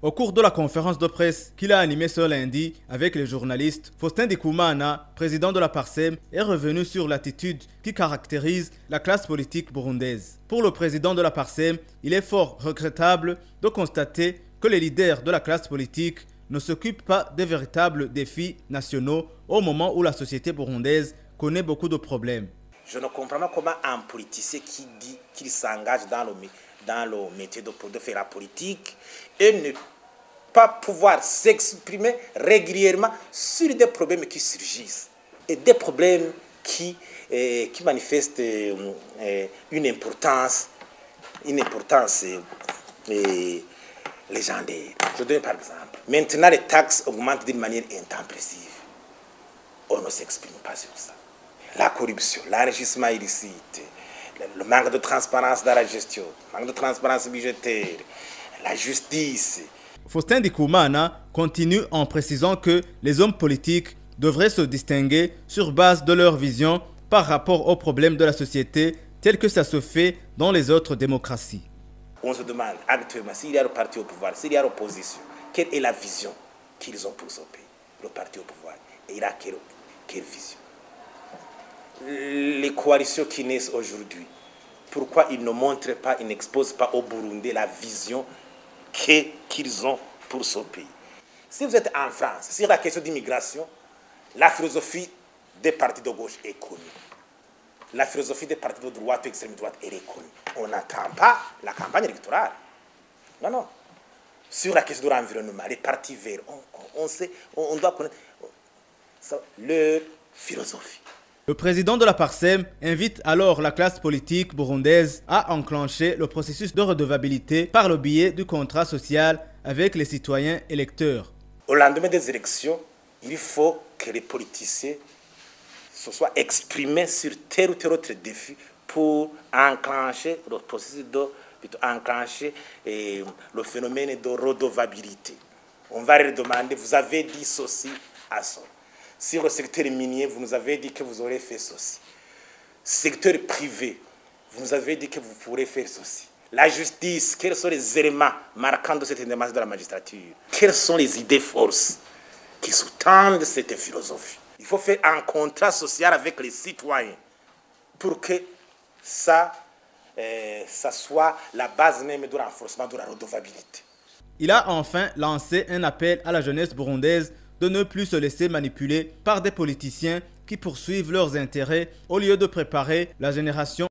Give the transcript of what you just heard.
Au cours de la conférence de presse qu'il a animée ce lundi avec les journalistes, Faustin Ndikumana, président de la PARSEM, est revenu sur l'attitude qui caractérise la classe politique burundaise. Pour le président de la PARSEM, il est fort regrettable de constater que les leaders de la classe politique ne s'occupent pas des véritables défis nationaux au moment où la société burundaise connaît beaucoup de problèmes. Je ne comprends pas comment un politicien qui dit qu'il s'engage dans le métier de faire la politique et ne pas pouvoir s'exprimer régulièrement sur des problèmes qui surgissent et des problèmes qui manifestent une importance légendaire. Je donne par exemple. Maintenant, les taxes augmentent d'une manière intempestive. On ne s'exprime pas sur ça. La corruption, l'enrichissement illicite, le manque de transparence dans la gestion, le manque de transparence budgétaire, la justice. Faustin Ndikumana continue en précisant que les hommes politiques devraient se distinguer sur base de leur vision par rapport aux problèmes de la société tel que ça se fait dans les autres démocraties. On se demande actuellement s'il y a le parti au pouvoir, s'il y a l'opposition, quelle est la vision qu'ils ont pour ce pays. Le parti au pouvoir, et il a quelle vision? Les coalitions qui naissent aujourd'hui, pourquoi ils ne montrent pas, ils n'exposent pas au Burundi la vision qu'ils ont pour ce pays? Si vous êtes en France, sur la question d'immigration, la philosophie des partis de gauche est connue. La philosophie des partis de droite ou extrême droite est connue. On n'attend pas la campagne électorale. Non, non. Sur la question de l'environnement, les partis verts, on doit connaître leur philosophie. Le président de la PARSEM invite alors la classe politique burundaise à enclencher le processus de redevabilité par le biais du contrat social avec les citoyens électeurs. Au lendemain des élections, il faut que les politiciens se soient exprimés sur tel ou tel autre défi pour enclencher le processus le phénomène de redevabilité. On va leur demander, vous avez dit ceci à ça. Sur le secteur minier, vous nous avez dit que vous aurez fait ceci. Secteur privé, vous nous avez dit que vous pourrez faire ceci. La justice, quels sont les éléments marquants de cette indépendance de la magistrature? Quelles sont les idées forces qui sous-tendent cette philosophie? Il faut faire un contrat social avec les citoyens pour que ça soit la base même du renforcement de la redevabilité. Il a enfin lancé un appel à la jeunesse burundaise de ne plus se laisser manipuler par des politiciens qui poursuivent leurs intérêts au lieu de préparer la génération